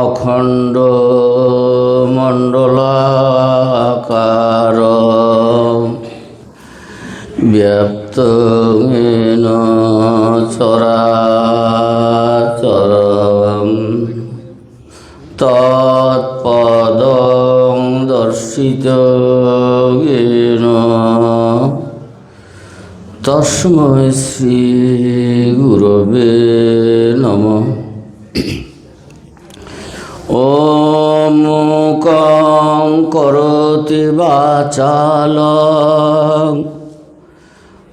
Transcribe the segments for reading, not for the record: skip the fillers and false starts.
অখণ্ড মণ্ডলাকার ব্যাপ্তেন চরাচরম তৎপদং দর্শিতেন তস্मै শ্রী গুরবে নমঃ। ॐ मूकं करोति वाचालं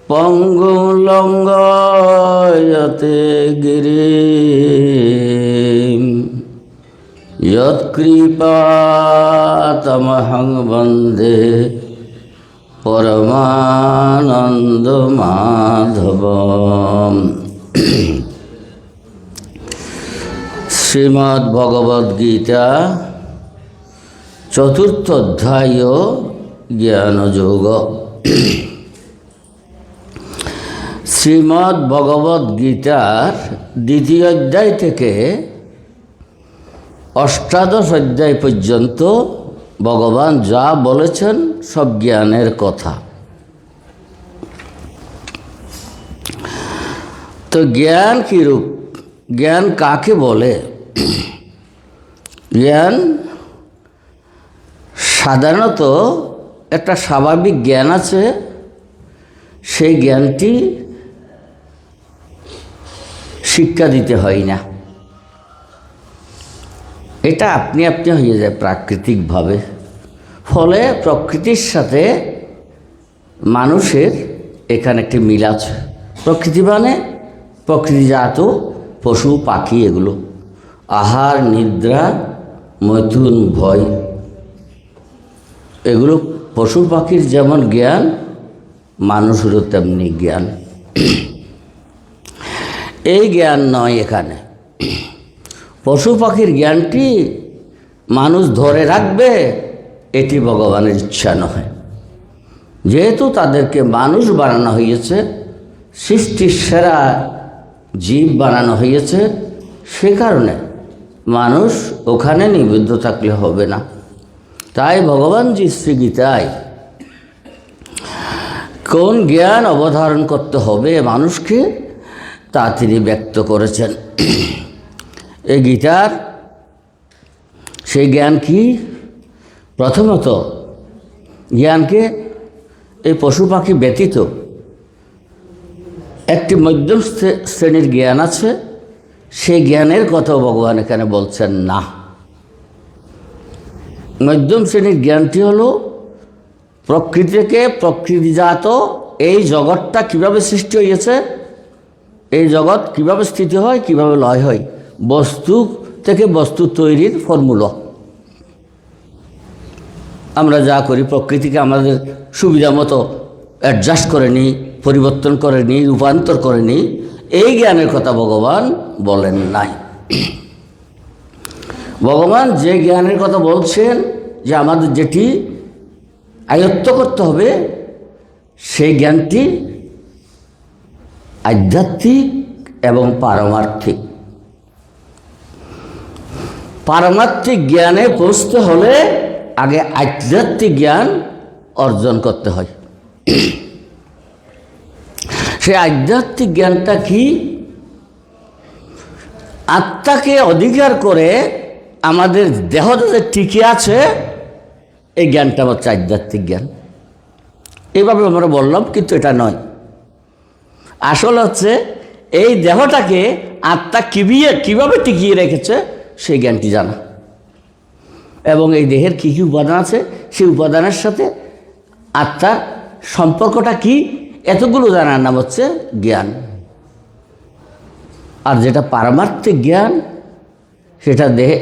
पङ्गुं लङ्घयते गिरिं यत्कृपातमहं वन्दे परमानन्दमाधवम्। শ্রীমদ্ ভগবদ গীতা চতুর্থ অধ্যায় জ্ঞানযোগ। শ্রীমদ্ ভগবদ গীতার দ্বিতীয় অধ্যায় থেকে অষ্টাদশ অধ্যায় পর্যন্ত ভগবান যা বলেছেন সব জ্ঞানের কথা। তো জ্ঞান কীরূপ, জ্ঞান কাকে বলে? জ্ঞান সাধারণত একটা স্বাভাবিক জ্ঞান আছে, সেই জ্ঞানটি শিক্ষা দিতে হয় না, এটা আপনি আপনি হয়ে যায় প্রাকৃতিকভাবে। ফলে প্রকৃতির সাথে মানুষের এখানে একটি মিল আছে। প্রকৃতি মানে প্রকৃতিজাত পশু পাখি, এগুলো আহার নিদ্রা মৈথুন ভয়, এগুলো পশু পাখির যেমন জ্ঞান, মানুষেরও তেমনি জ্ঞান। এই জ্ঞান নয় এখানে। পশু পাখির জ্ঞানটি মানুষ ধরে রাখবে, এটি ভগবানের ইচ্ছা নয়। যেহেতু তাদেরকে মানুষ বানানো হয়েছে, সৃষ্টির সেরা জীব বানানো হয়েছে, সে কারণে মানুষ ওখানে নিবদ্ধ থাকলে হবে না। তাই ভগবানজি শ্রীগীতায় কোন জ্ঞান অবধারণ করতে হবে মানুষকে, তা তিনি ব্যক্ত করেছেন। এই গীতার সেই জ্ঞান কি? প্রথমত জ্ঞানকে এই পশু পাখি ব্যতীত একটি মধ্যম শ্রেণীর জ্ঞান আছে, সেই জ্ঞানের কথাও ভগবান এখানে বলছেন না। মধ্যম শ্রেণীর জ্ঞানটি হলো প্রকৃতিকে, প্রকৃতিজাত এই জগৎটা কিভাবে সৃষ্টি হয়েছে, এই জগৎ কিভাবে স্থিতি হয়, কিভাবে লয় হয়, বস্তু থেকে বস্তু তৈরির ফর্মুলা। আমরা যা করি প্রকৃতিকে আমাদের সুবিধা মতো অ্যাডজাস্ট করে নিই, পরিবর্তন করে নিই, রূপান্তর করে নিই, এই জ্ঞানের কথা ভগবান বলেন নাই। ভগবান যে জ্ঞানের কথা বলছেন, যে আমাদের যেটি আয়ত্ত করতে হবে, সেই জ্ঞানটি আধ্যাত্মিক এবং পারমার্থিক। পারমার্থিক জ্ঞানে পৌঁছতে হলে আগে আধ্যাত্মিক জ্ঞান অর্জন করতে হয়। সেই আধ্যাত্মিক জ্ঞানটা কি? আত্মাকে অধিকার করে আমাদের দেহটা যে টিকে আছে, এই জ্ঞানটা হচ্ছে আধ্যাত্মিক জ্ঞান। এইভাবে আমরা বললাম, কিন্তু এটা নয়। আসল হচ্ছে এই দেহটাকে আত্মা কিভাবে টিকিয়ে রেখেছে সেই জ্ঞানটি জানা, এবং এই দেহের কী কী উপাদান আছে সেই উপাদানের সাথে আত্মার সম্পর্কটা কি, এতগুলো জানার নাম হচ্ছে জ্ঞান। আর যেটা পারমার্থিক জ্ঞান, সেটা দেহে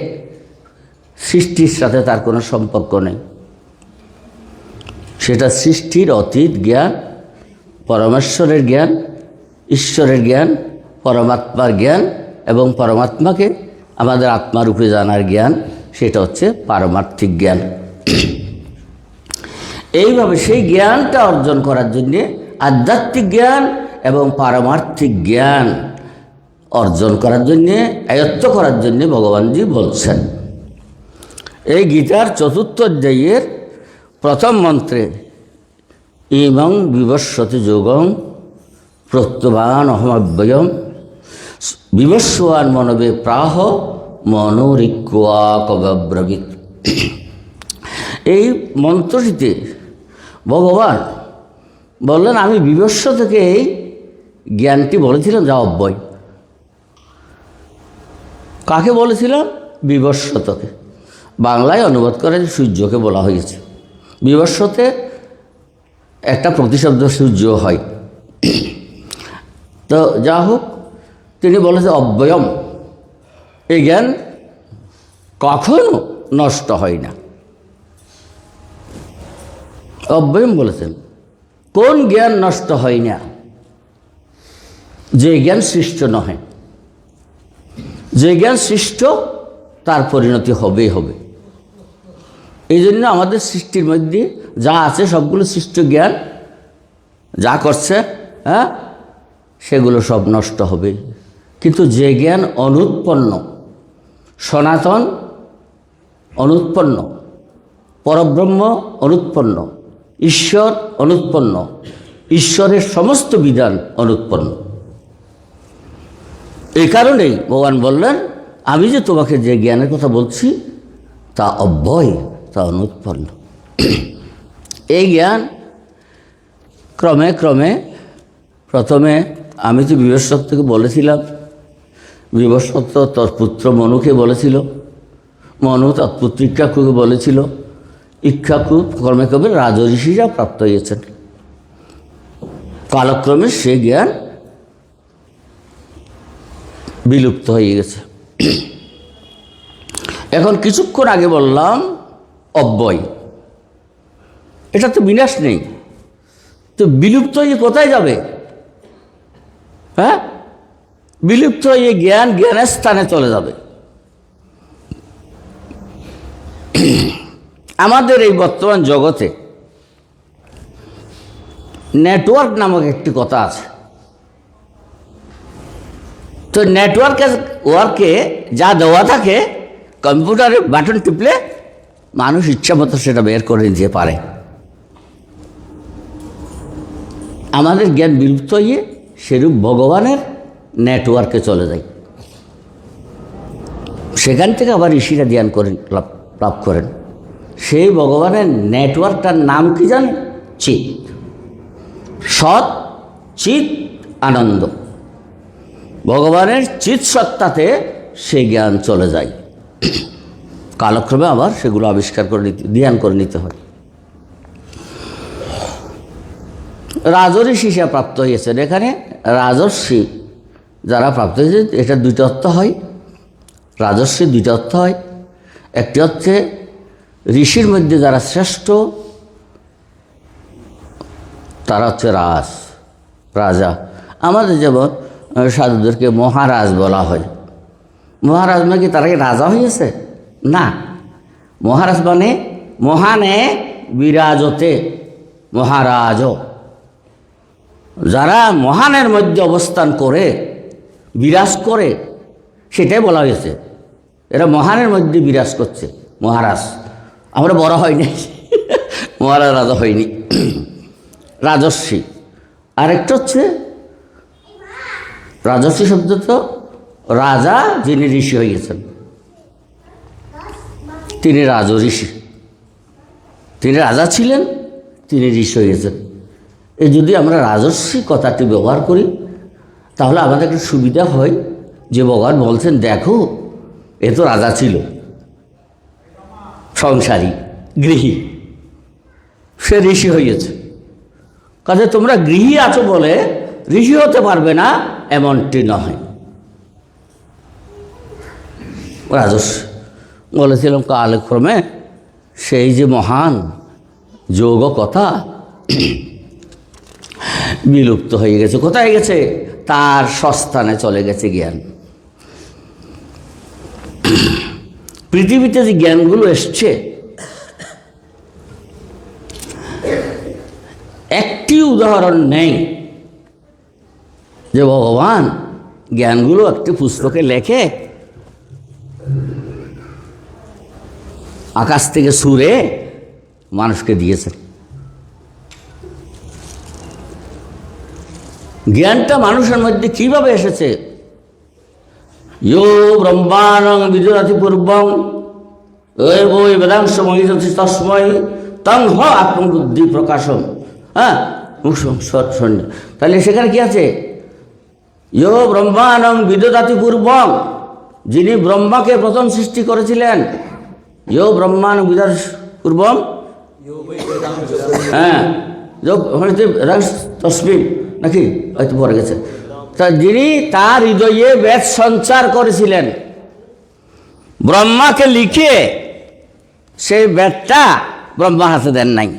সৃষ্টির সাথে তার কোনো সম্পর্ক নেই। সেটা সৃষ্টির অতীত জ্ঞান, পরমেশ্বরের জ্ঞান, ঈশ্বরের জ্ঞান, পরমাত্মার জ্ঞান এবং পরমাত্মাকে আমাদের আত্মার উপরে জানার জ্ঞান, সেটা হচ্ছে পারমার্থিক জ্ঞান। এইভাবে সেই জ্ঞানটা অর্জন করার জন্যে আধ্যাত্মিক জ্ঞান এবং পারমার্থিক জ্ঞান অর্জন করার জন্যে, আয়ত্ত করার জন্যে ভগবানজি বলছেন। এই গীতার 4th অধ্যায়ের প্রথম মন্ত্রে ইমং বিবস্বতি যোগং প্রত্যবান অহমব্যয়ম বিবস্বান মনবে প্রাহ মনোরিক্বা কবব্রবীত। এই মন্ত্রটিতে ভগবান বললেন, আমি বিবস্ব থেকে এই জ্ঞানটি বলেছিলাম, যা অব্যয়। কাকে বলেছিলাম? বিবস্বতকে। বাংলায় অনুবাদ করে সূর্যকে বলা হয়েছে। বিবস্বতে একটা প্রতিশব্দ সূর্য হয়। তো যা হোক, তিনি বলেছে অব্যয়ম, এই জ্ঞান কখনো নষ্ট হয় না। অব্যয়ম বলেছেন। কোন জ্ঞান নষ্ট হয় না? যে জ্ঞান সৃষ্ট নহে। যে জ্ঞান সৃষ্ট তার পরিণতি হবেই হবে। এই জন্য আমাদের সৃষ্টির মধ্যে যা আছে সবগুলো সৃষ্ট জ্ঞান যা করছে, হ্যাঁ, সেগুলো সব নষ্ট হবে। কিন্তু যে জ্ঞান অনুৎপন্ন, সনাতন অনুৎপন্ন, পরব্রহ্ম অনুৎপন্ন, ঈশ্বর অনুৎপন্ন, ঈশ্বরের সমস্ত বিধান অনুৎপন্ন। এই কারণেই ভগবান বললেন, আমি যে তোমাকে যে জ্ঞানের কথা বলছি তা অব্যয়, তা অনুৎপন্ন। এই জ্ঞান ক্রমে ক্রমে, প্রথমে আমি তো বিবস্বতকে বলেছিলাম, বিবস্বত তোর পুত্র মনুকে বলেছিল, মনু তৎপুত্র ইক্ষ্বাকুকে বলেছিল, ইক্ষ্বাকু ক্রমে ক্রমে রাজঋষিরা প্রাপ্ত হয়েছেন। কালক্রমে সে জ্ঞান বিলুপ্ত হয়ে গেছে। এখন কিছুক্ষণ আগে বললাম অব্যয়, এটা তো বিনাশ নেই, তো বিলুপ্ত হয়ে কোথায় যাবে? হ্যাঁ, বিলুপ্ত হয়ে জ্ঞান জ্ঞানের স্থানে চলে যাবে। আমাদের এই বর্তমান জগতে নেটওয়ার্ক নামক একটি কথা আছে। তো নেটওয়ার্কে যা দেওয়া থাকে, কম্পিউটারে বাটন টিপলে মানুষ ইচ্ছা মতো সেটা বের করে নিতে পারে। আমাদের জ্ঞান বিলুপ্ত হয়ে সেরূপ ভগবানের নেটওয়ার্কে চলে যায়। সেখান থেকে আবার ঋষিরা জ্ঞান করেন, লাভ করেন। সেই ভগবানের নেটওয়ার্কটার নাম কি জানেন? চিৎ। সৎ চিৎ আনন্দ। ভগবানের চিৎ সত্তাতে সেই জ্ঞান চলে যায়। কালক্রমে আবার সেগুলো আবিষ্কার করে নিতে, ধ্যান করে নিতে হয়। রাজর্ষি সে প্রাপ্ত হয়েছেন। এখানে রাজর্ষি যারা প্রাপ্ত হয়েছে, এটা দুইটা অর্থ হয়। রাজর্ষির দুইটা অর্থ হয়। একটি হচ্ছে ঋষির মধ্যে যারা শ্রেষ্ঠ, তারা হচ্ছে রাজা। আমাদের যেমন সাধুদেরকে মহারাজ বলা হয়। মহারাজ মানে কি তারা কি রাজা হয়েছে? না, মহারাজ মানে মহানে বিরাজতে মহারাজ। যারা মহানের মধ্যে অবস্থান করে, বিরাজ করে, সেটাই বলা হয়েছে। এরা মহানের মধ্যে বিরাজ করছে। মহারাজ, আমরা বড় হয়নি, মহারাজ রাজা হয়নি, রাজর্ষি। আরেকটা হচ্ছে রাজর্ষি শব্দ তো রাজা যিনি ঋষি হয়েছেন, তিনি রাজঋষি। তিনি রাজা ছিলেন, তিনি ঋষি হয়েছেন। এই যদি আমরা রাজর্ষি কথাটি ব্যবহার করি তাহলে আমাদের একটা সুবিধা হয় যে ভগবান বলছেন দেখো এ তো রাজা ছিল, সংসারী, গৃহী, সে ঋষি হয়েছে। কাজে তোমরা গৃহী আছো বলে ঋষি হতে পারবে না এমনটি নয়। রাজস্ব বলেছিলাম কালক্রমে সেই যে মহান যোগ কথা বিলুপ্ত হয়ে গেছে। কোথায় গেছে? তার সস্থানে চলে গেছে জ্ঞান। পৃথিবীতে যে জ্ঞানগুলো এসছে একটি উদাহরণ নেই যে ভগবান জ্ঞানগুলো একটি পুস্তকে লেখে আকাশ থেকে সুরে মানুষকে দিয়েছেন। জ্ঞানটা মানুষের মধ্যে কিভাবে এসেছে? ইয়ো ব্রহ্মাণং বিদুরাতি পূর্বং বই বেদাংশ মহিষি তস্মৈ তং হ আত্মবুদ্ধি প্রকাশম। হ্যাঁ, তাহলে সেখানে কি আছে? ইয়ো ব্রহ্মাণং বিদুরাতি পূর্বং, যিনি ব্রহ্মাকে প্রথম সৃষ্টি করেছিলেন। ইয়ো ব্রহ্মাণং বিদুরাতি পূর্বং, হ্যাঁ তসমিন নাকি হয়তো পড়ে গেছে। তা যিনি তার হৃদয়ে বেদ সঞ্চার করেছিলেন, ব্রহ্মাকে লিখে সেই বেদটা ব্রহ্মার হাতে দেন নাই।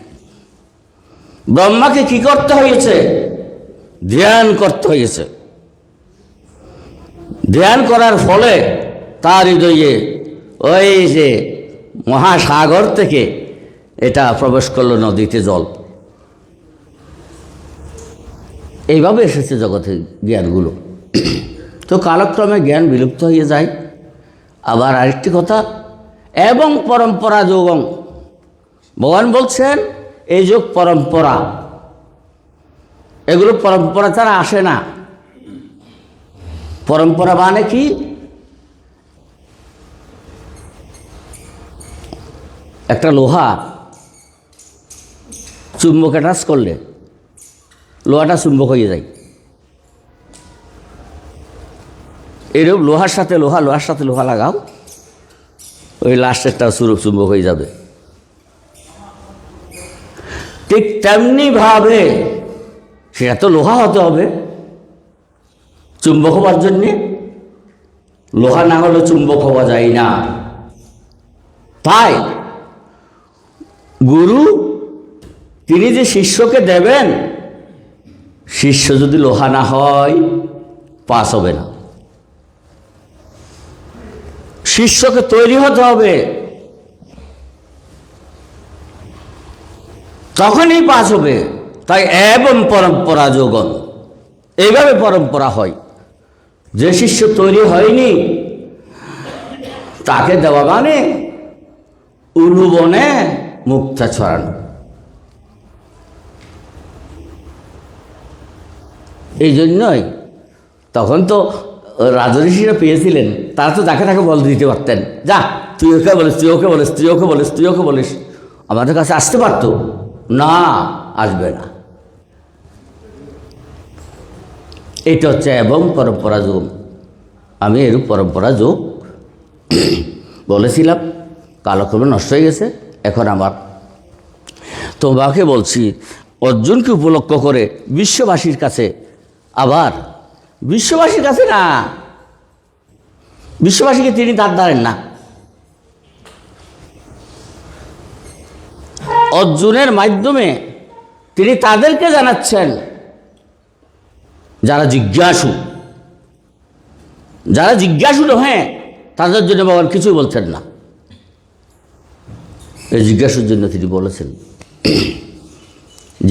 ব্রহ্মাকে কি করতে হয়েছে? ধ্যান করতে হয়েছে। ধ্যান করার ফলে তার হৃদয়ে ওই যে মহাসাগর থেকে এটা প্রবেশ করলো নদীতে জল। এইভাবে এসেছে জগতের জ্ঞানগুলো। তো কালক্রমে জ্ঞান বিলুপ্ত হয়ে যায়। আবার আরেকটি কথা, এবং পরম্পরা যোগং, ভগবান বলছেন এই যোগ পরম্পরা, এগুলো পরম্পরা ছাড়া আসে না। পরম্পরা মানে কি? একটা লোহা চুম্বকে টাচ করলে লোহাটা চুম্বক হয়ে যায়। এরকম লোহার সাথে লোহা লাগাও, ওই লাস্টেরটা চুম্বক হয়ে যাবে। ঠিক তেমনি ভাবে সেটা তো লোহা হতে হবে চুম্বক হবার জন্যে। লোহা না হলে চুম্বক হওয়া যায় না। তাই গুরু তিনি যে শিষ্যকে দেবেন, শিষ্য যদি লোহা না হয় পাস হবে না। শিষ্যকে তৈরি হতে হবে, তখনই পাস হবে। তাই এবং পরম্পরা যোগন, এইভাবে পরম্পরা হয়। যে শিষ্য তৈরি হয়নি তাকে দেওয়া মানে উলুবনে মুক্তা ছড়ানো। এই জন্যই তখন তো রাজঋষিরা পেয়েছিলেন, তারা তো যাকে তাকে বল দিতে পারতেন, যা তুই ওকে বলিস, তুই ওকে বলিস, তুই ওকে বলিস, তুই ওকে বলিস। আমাদের কাছে আসতে পারতো না, আসবে না। এটা হচ্ছে এবং পরম্পরা যোগ। আমি এরূপ পরম্পরা যোগ বলেছিলাম, কালক্রমে নষ্ট হয়ে গেছে। এখন আমার তোমাকে বলছি, অর্জুনকে উপলক্ষ করে বিশ্ববাসীর কাছে, আবার বিশ্ববাসীর কাছে না, বিশ্ববাসীকে তিনি দাঁত দাঁড়েন না। অর্জুনের মাধ্যমে তিনি তাদেরকে জানাচ্ছেন যারা জিজ্ঞাসু। যারা জিজ্ঞাসু নয় তাদের জন্য ভগবান কিছুই বলছেন না। এই জিজ্ঞাসুর জন্য তিনি বলেছেন।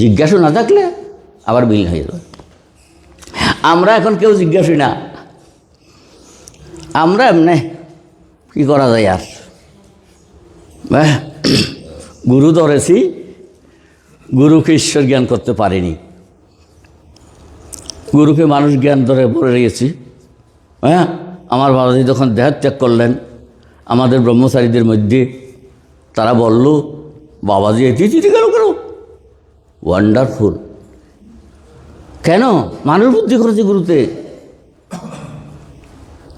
জিজ্ঞাসু না থাকলে আবার বিলীন হয়ে যাবে। আমরা এখন কেউ জিজ্ঞাসু না, আমরা এমনি কি করা যায় আর? গুরু ধরেছি, গুরুকে ঈশ্বর জ্ঞান করতে পারিনি, গুরুকে মানুষ জ্ঞান ধরে পড়ে রয়েছি। আমার বাবাজি যখন দেহত্যাগ করলেন, আমাদের ব্রহ্মচারীদের মধ্যে তারা বলল, বাবাজি এটি চিঠি কেন কেন? ওয়ান্ডারফুল। কেন? মানুষ বুদ্ধি করেছে গুরুতে।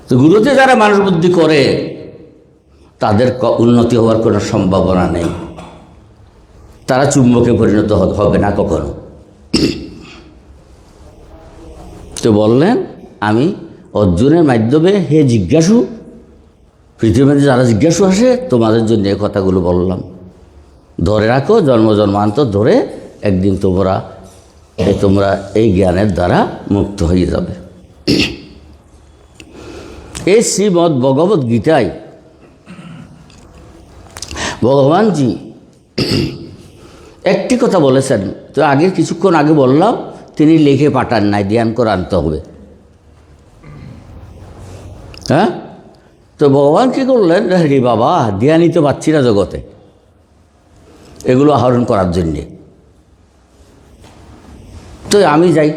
তো গুরুতে যারা মানুষ বুদ্ধি করে তাদের উন্নতি হওয়ার কোনো সম্ভাবনা নেই, তারা চুম্বকে পরিণত হবে না কখনো। তো বললেন, আমি অর্জুনের মাধ্যমে হে জিজ্ঞাসু, পৃথিবীতে যারা জিজ্ঞাসু আসে তোমাদের জন্য এই কথাগুলো বললাম, ধরে রাখো, জন্ম জন্মান্তর ধরে একদিন তোমরা এই জ্ঞানের দ্বারা মুক্ত হয়ে যাবে। এই শ্রীমদ্ ভগবত গীতায় ভগবানজি একটি কথা বলেছেন, তো আগের কিছুক্ষণ আগে বললাম, তিনি লিখে পাঠান নাই, ধ্যান করে আনতে হবে। হ্যাঁ, তো ভগবান কী করলেন, রে বাবা ধ্যানই তো পাচ্ছি না জগতে, এগুলো আহরণ করার জন্যে, তো আমি যাই,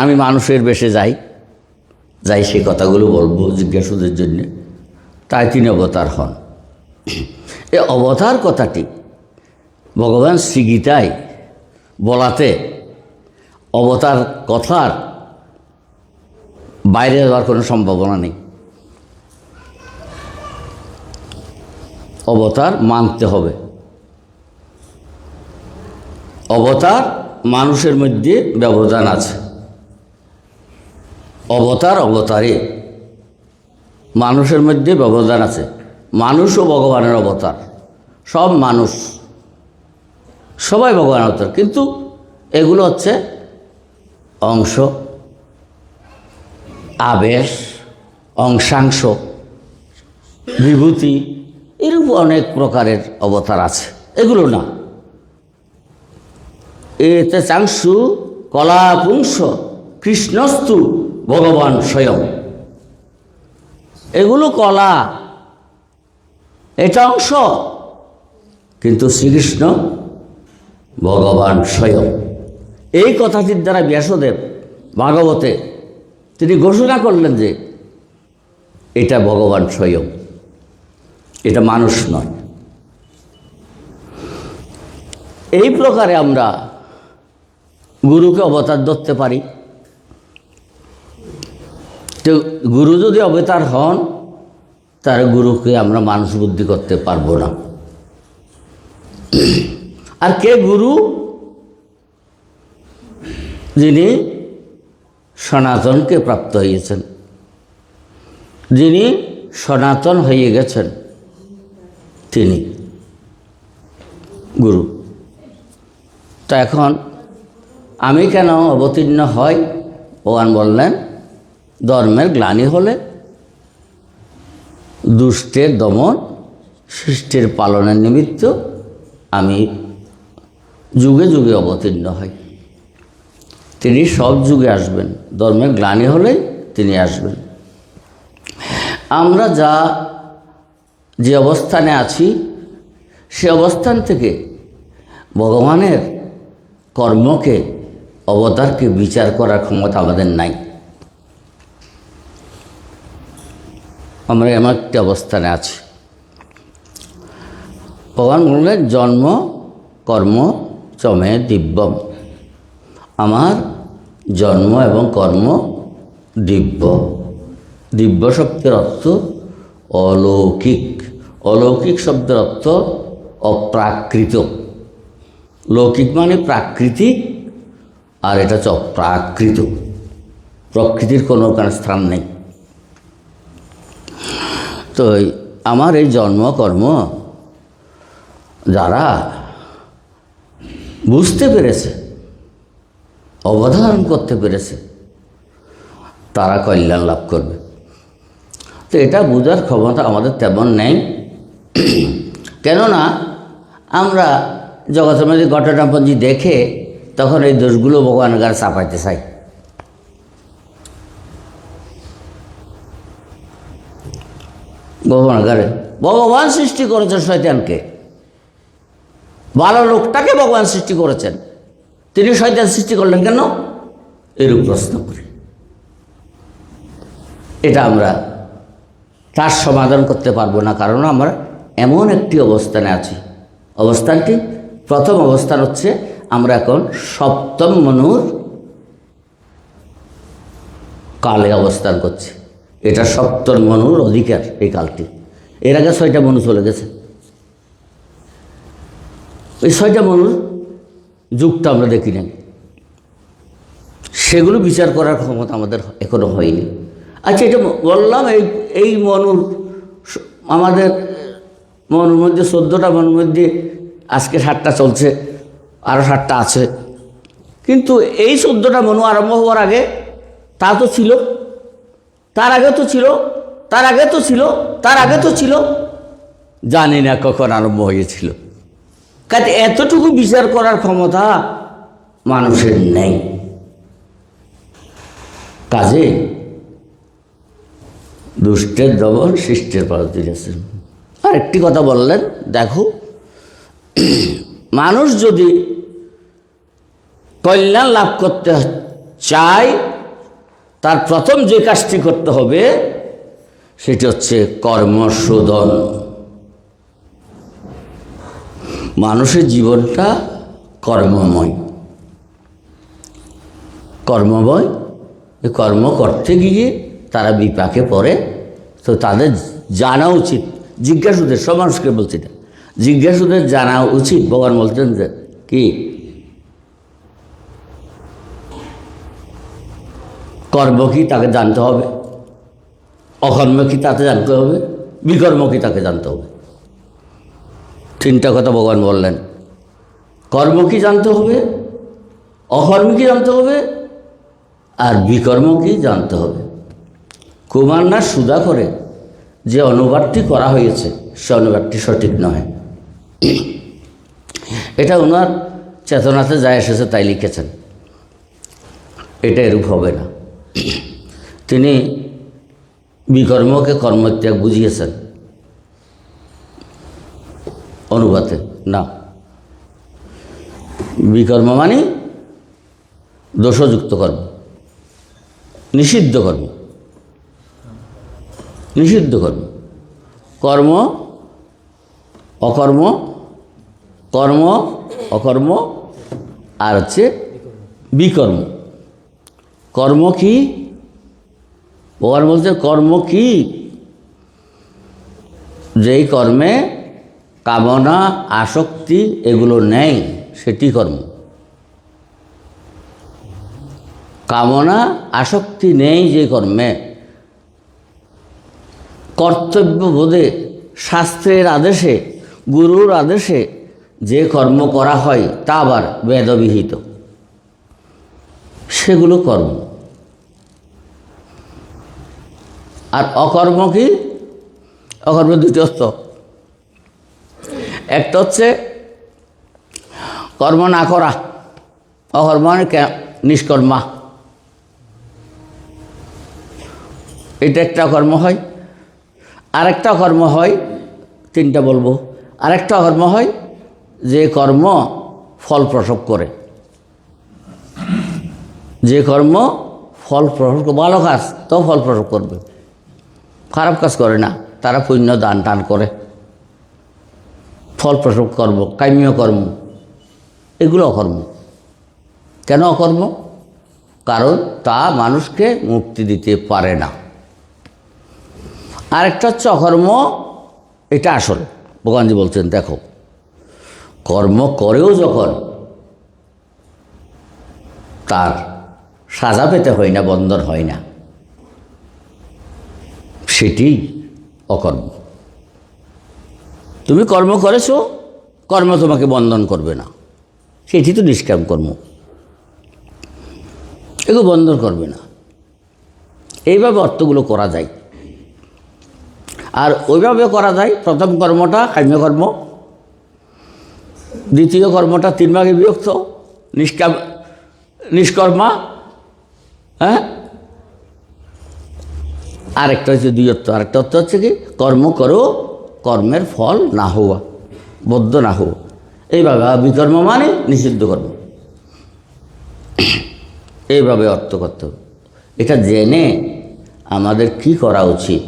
আমি মানুষের বেশে যাই সেই কথাগুলো বলবো জিজ্ঞাসুদের জন্যে। তাই তিনি অবতার হন। এই অবতার কথাটি ভগবান শ্রীগীতায় বলাতে অবতার কথার বাইরে যাওয়ার কোনো সম্ভাবনা নেই। অবতার মানতে হবে। অবতার মানুষের মধ্যে ব্যবধান আছে, অবতারে মানুষের মধ্যে ব্যবধান আছে। মানুষও ভগবানের অবতার, সব মানুষ সবাই ভগবানের অবতার, কিন্তু এগুলো হচ্ছে অংশ, আবেশ, অংশাংশ, বিভূতি, এরূপ অনেক প্রকারের অবতার আছে। এগুলো না, এতে চাংশু কলা পুংস কৃষ্ণস্তু ভগবান স্বয়ং। এগুলো কলা, এটা অংশ, কিন্তু শ্রীকৃষ্ণ ভগবান স্বয়ং। এই কথাটির দ্বারা ব্যাসদেব ভাগবতে তিনি ঘোষণা করলেন যে এটা ভগবান স্বয়ং, এটা মানুষ নয়। এই প্রকারে আমরা গুরুকে অবতার ধরতে পারি। তো গুরু যদি অবতার হন, তার গুরুকে আমরা মানুষ বুদ্ধি করতে পারবো না। আর কে গুরু? যিনি সনাতনকে প্রাপ্ত হয়েছেন, যিনি সনাতন হয়ে গেছেন, তিনি গুরু। তো এখন আমি কেন অবতীর্ণ হই? ভগবান বললেন, ধর্মের গ্লানি হলে দুষ্টের দমন, সৃষ্টির পালনের নিমিত্ত আমি যুগে যুগে অবতীর্ণ হই। তিনি সব যুগে আসবেন, ধর্মের গ্লানি হলে তিনি আসবেন। আমরা যে অবস্থানে আছি, সে অবস্থান থেকে ভগবানের কর্মকে, অবতারকে বিচার করার ক্ষমতা আমাদের নাই। আমরা এমন একটি অবস্থানে আছি। ভগবান বললেন, জন্ম কর্ম চমে দিব্যম। আমার জন্ম এবং কর্ম দিব্য। দিব্য শব্দের অর্থ অলৌকিক। অলৌকিক শব্দের অর্থ অপ্রাকৃত। লৌকিক মানে প্রাকৃতিক, আর এটা হচ্ছে অপ্রাকৃত। প্রকৃতির কোনো স্থান নেই। তো আমার এই জন্ম কর্ম যারা বুঝতে পেরেছে, অবধারণ করতে পেরেছে, তারা কল্যাণ লাভ করবে। তো এটা বোঝার ক্ষমতা আমাদের তেমন নেই। কেননা আমরা জগতের মধ্যে ঘটনাপঞ্জি দেখে তখন এই দোষগুলো ভগবানের কাছে চাপাইতে চাই। গোপনাগারে ভগবান সৃষ্টি করেছেন শয়তানকে, ভালো লোকটাকে ভগবান সৃষ্টি করেছেন, তিনি শয়তান সৃষ্টি করলেন কেন? এরূপ প্রশ্ন করি। এটা আমরা তার সমাধান করতে পারবো না, কারণ আমরা এমন একটি অবস্থানে আছি। অবস্থানটি, প্রথম অবস্থান হচ্ছে আমরা এখন সপ্তম মনুর কালে অবস্থান করছি। এটা সপ্তম মনুর অধিকার এই কালটি। এর আগে 6টা মনু চলে গেছে। ওই 6টা মনুর যুগটা আমরা দেখি নাই, সেগুলো বিচার করার ক্ষমতা আমাদের এখনো হয়নি। আচ্ছা, এটা বললাম এই মনুর, আমাদের মনুর মধ্যে 14টা মনুর মধ্যে আজকে 7টা চলছে, আরও 7টা আছে। কিন্তু এই 14টা মনু আরম্ভ হওয়ার আগে তা তো ছিল, তার আগে তো ছিল, তার আগে তো ছিল, তার আগে তো ছিল, জানি না কখন আরম্ভ হয়েছিল। কাজে এতটুকু বিচার করার ক্ষমতা মানুষের নেই। কাজে দুষ্টের দমন শিষ্টের পর দিয়েছেন। আর একটি কথা বললেন, দেখো, মানুষ যদি কল্যাণ লাভ করতে চায়, তার প্রথম যে কাজটি করতে হবে সেটি হচ্ছে কর্মশোধন। মানুষের জীবনটা কর্মময়, কর্মময়। কর্ম করতে গিয়ে তারা বিপাকে পড়ে। তো তাদের জানা উচিত, জিজ্ঞাসুদের, সব মানুষকে বলছি না, জিজ্ঞাসুদের জানা উচিত। ভগবান বলতেন যে কি, কর্ম কি তাকে জানতে হবে, অকর্ম কি তাকে জানতে হবে, বিকর্ম কি তাকে জানতে হবে। 3টা কথা ভগবান বললেন। কর্ম কি জানতে হবে, অকর্ম কি জানতে হবে, আর বিকর্ম কি জানতে হবে। কুমারনাথ সুধা করে যে অনুবাদটি করা হয়েছে সে অনুবাদটি সঠিক নয়। এটা ওনার চেতনাতে যায় এসেছে তাই লিখেছেন, এটা এরূপ হবে না। তিনি বিকর্মকে কর্মত্যাগ বুঝিয়েছেন অনুবাদে। না, বিকর্ম মানে দোষযুক্ত কর্ম, নিষিদ্ধ কর্ম, নিষিদ্ধ কর্ম। কর্ম অকর্ম, কর্ম অকর্ম, আর হচ্ছে বিকর্ম। কর্ম কি? ভগবান বলছে কর্ম কি? যেই কর্মে কামনা আসক্তি এগুলো নেই সেটি কর্ম। কামনা আসক্তি নেই যে কর্মে, কর্তব্যবোধে শাস্ত্রের আদেশে গুরুর আদেশে যে কর্ম করা হয় তা আবার বেদবিহিত, সেগুলো কর্ম। আর অকর্ম কি? অকর্ম দুটি অর্থ। একটা হচ্ছে কর্ম না করা, অকর্ম মানে নিষ্কর্মা, এটা একটা কর্ম হয়। আরেকটা কর্ম হয়, 3টা বলবো। আরেকটা কর্ম হয় যে কর্ম ফল প্রসব করে, যে কর্ম ফল প্রসব, ভালো কাজ তো ফল প্রসব করবে, খারাপ কাজ করে না, তারা পুণ্য দান টান করে, ফল প্রসব কর্ম, কাম্য কর্ম, এগুলো অকর্ম। কেন অকর্ম? কারণ তা মানুষকে মুক্তি দিতে পারে না। আরেকটা হচ্ছে অকর্ম, এটা আসল। ভগবানজি বলছেন দেখো, কর্ম করেও যখন তার সাজা পেতে হয় না, বন্ধন হয় না, সেটি অকর্ম। তুমি কর্ম করেছো, কর্ম তোমাকে বন্ধন করবে না, সেটি তো নিষ্কাম কর্ম, এগুলো বন্ধন করবে না। এইভাবে অর্থগুলো করা যায়। আর ওইভাবে করা যায়। প্রথম কর্মটা কাম্যকর্ম, দ্বিতীয় কর্মটা 3 ভাগে বিভক্ত, নিষ্কর্মা, আরেকটা হচ্ছে দুই অর্থ। আরেকটা অর্থ হচ্ছে কি, কর্ম করো, কর্মের ফল না হওয়া, বদ্ধ না হওয়া। এইভাবে বিকর্ম মানে নিষিদ্ধ কর্ম, এইভাবে অর্থ করতে হবে। এটা জেনে আমাদের কি করা উচিত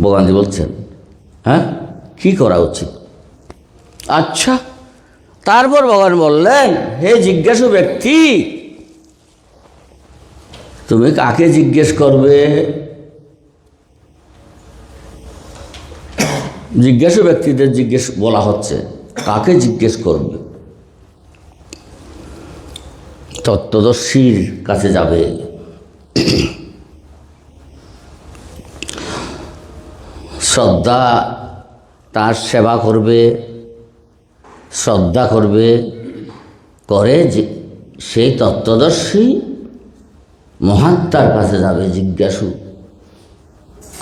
ভগবানজি বলছেন, হ্যাঁ, কি করা উচিত? আচ্ছা, তারপর ভগবান বললেন, হে জিজ্ঞাসু ব্যক্তি, তুমি কাকে জিজ্ঞেস করবে? জিজ্ঞাসু ব্যক্তিদের জিজ্ঞেস বলা হচ্ছে, কাকে জিজ্ঞেস করবে? তত্ত্বদর্শীর কাছে যাবে। শ্রদ্ধা, তার সেবা করবে, শ্রদ্ধা করবে, করে যে সেই তত্ত্বদর্শী মহাত্মার কাছে যাবে জিজ্ঞাসু।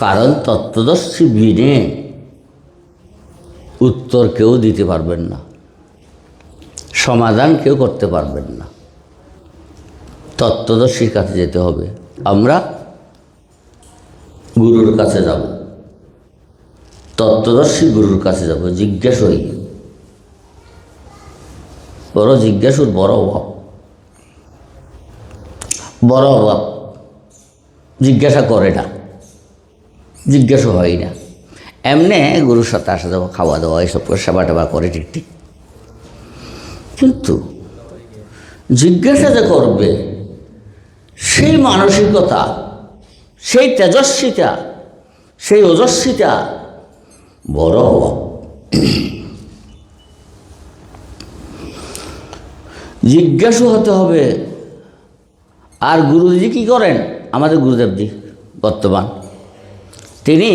কারণ তত্ত্বদর্শী বিনে উত্তর কেউ দিতে পারবেন না, সমাধান কেউ করতে পারবেন না। তত্ত্বদর্শীর কাছে যেতে হবে। আমরা গুরুর কাছে যাব, তত্ত্বদর্শী গুরুর কাছে যাব, জিজ্ঞাসা হই। বড় জিজ্ঞাসুর বড় অভাব, বড় অভাব। জিজ্ঞাসা করে না, জিজ্ঞাসা হয় না। এমনি গুরুর সাথে আসা যাবো, খাওয়া দাওয়া এইসব সেবা টেবা করে ঠিক ঠিক, কিন্তু জিজ্ঞাসা যে করবে সেই মানসিকতা, সেই তেজস্বিতা, সেই ওজস্বিতা বড় অভাব। জিজ্ঞাসু হতে হবে। আর গুরুজি কি করেন? আমাদের গুরুদেবজি বর্তমান, তিনি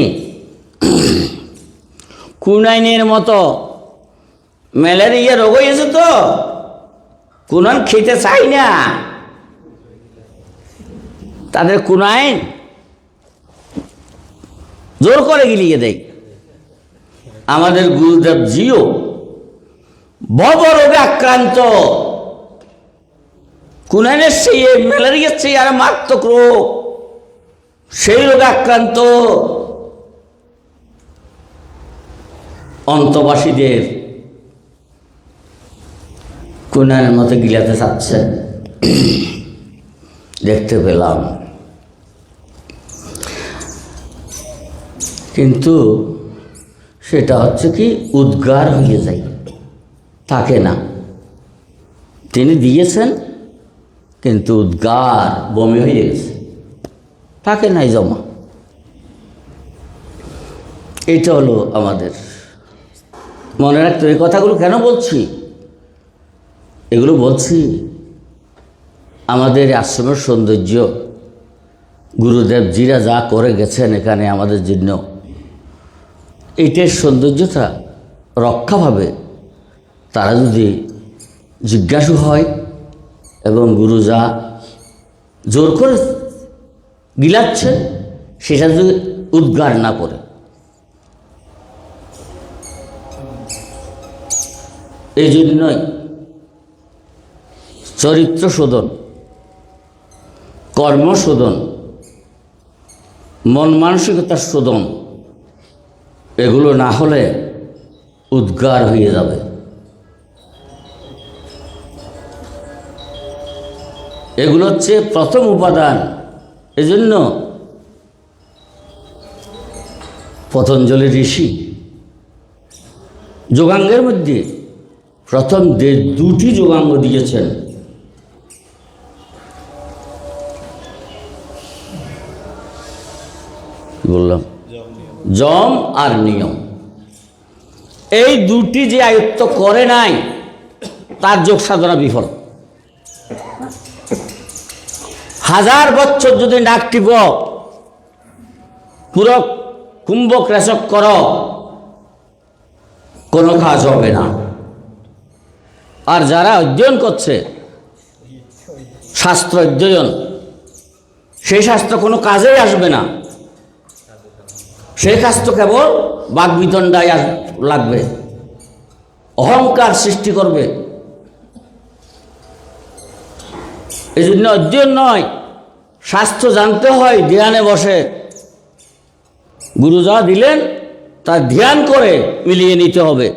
কুনাইনের মতো ম্যালেরিয়া রোগ হয়েছে, তো কুনান খেতে চাই না, তাদের কুনাইন জোর করে গিলিয়ে দেয়। আমাদের গুরুদেবজিও ভব রোগে আক্রান্ত, কুনাইনের সেই ম্যালেরিয়ার সেই আর মারাত্মক রোগ, সেই রোগে আক্রান্ত অন্তবাসীদের কুনাইনের মতো গিলাতে চাচ্ছেন, দেখতে পেলাম। কিন্তু সেটা হচ্ছে কি, উদ্গার হয়ে যায়, থাকে না। তিনি দিয়েছেন কিন্তু উদ্গার, বমি হয়ে গেছে, থাকে নাই জমা। এটা হলো আমাদের মনে রাখতে। এই কথাগুলো কেন বলছি? এগুলো বলছি আমাদের আশ্রমের সৌন্দর্য, গুরুদেবজিরা যা করে গেছেন এখানে আমাদের জন্য, এইটার সৌন্দর্যটা রক্ষা পাবে তারা যদি জিজ্ঞাসু হয় এবং গুরু যা জোর করে গিলাচ্ছেন সেটা যদি উদ্গার না করে। এই জন্যই চরিত্র শোধন, কর্ম শোধন, মন মানসিকতার শোধন, এগুলো না হলে উদ্গার হয়ে যাবে। এগুলো হচ্ছে প্রথম উপাদান। এজন্য পতঞ্জলি ঋষি যোগাঙ্গের মধ্যে প্রথম দুটি যোগাঙ্গ দিয়েছেন। বললাম যম আর নিয়ম। এই দুটি যে আয়ত্ত করে নাই তার যোগ সাধনা বিফল। 1000 বছর যদি নাক টিপ, পুরো কুম্ভক রেচক কর, কোনো কাজ হবে না। আর যারা অধ্যয়ন করছে, শাস্ত্র অধ্যয়ন, সেই শাস্ত্র কোনো কাজেই আসবে না। সেই কাজ তো কেবল বাগবিতণ্ডায় লাগবে, অহংকার সৃষ্টি করবে। এই জন্য অধ্যয়ন নয়, স্বাস্থ্য জানতে হয় ধ্যানে বসে। গুরু যা দিলেন তা ধ্যান করে মিলিয়ে নিতে হবে।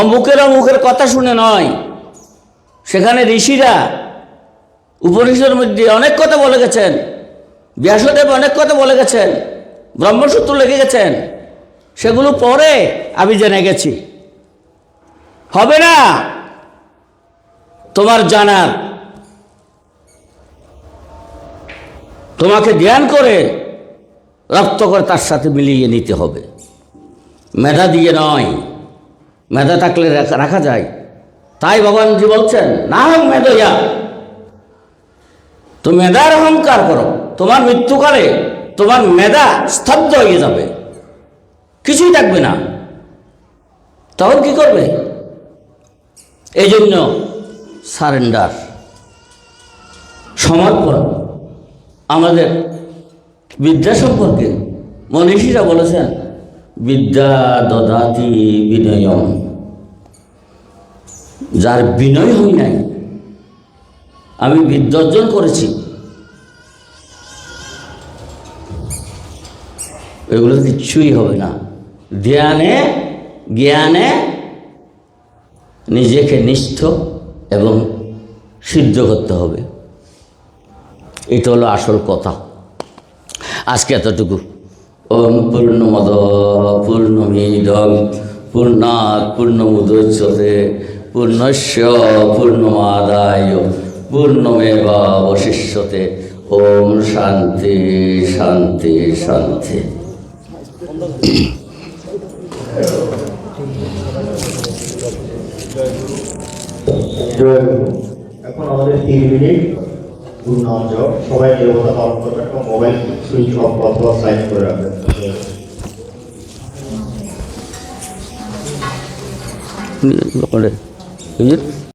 অমুকের কথা শুনে নয়। সেখানে ঋষিরা উপনিষদের মধ্যে অনেক কথা বলে গেছেন, ব্যাসদেব অনেক কথা বলে গেছেন, ব্রহ্মসূত্র লিখে গেছেন, সেগুলো পরে আমি জেনে গেছি। হবে না তোমার জানার, তোমাকে ধ্যান করে রপ্ত করে তার সাথে মিলিয়ে নিতে হবে, মেধা দিয়ে নয়। মেধা থাকলে রাখা যায়। তাই ভগবানজি বলছেন না হোক মেধয়া, তো মেধার অহংকার করো, তোমার মৃত্যুকালে তোমার মেধা স্তব্ধ হয়ে যাবে, কিছুই থাকবে না। তখন কি করবে? এই জন্য সারেন্ডার, সমর্পণ। আমাদের বিদ্যা সম্পর্কে মনীষীরা বলেছেন বিদ্যা দদাতি বিনয়ম। যার বিনয় হই নাই, আমি বিদ্যা অর্জন করেছি, এগুলো কিচ্ছুই হবে না। ধ্যানে জ্ঞানে নিজেকে নিষ্ঠ এবং সিদ্ধ করতে হবে। এটা হলো আসল কথা। আজকে এতটুকু। ওম পূর্ণমদ পূর্ণমিদং পূর্ণাৎ পূর্ণমুদচ্যতে পূর্ণস্য পূর্ণমাদায় পূর্ণমেবাবশিষ্যতে। ওম শান্তি শান্তি শান্তি। এখন আমাদের 3 মিনিট গুরু নাম জপ। সবাই নিরবতা পালন করবেন এবং মোবাইল সুইচ অফ অথবা সাইলেন্ট করে রাখবেন।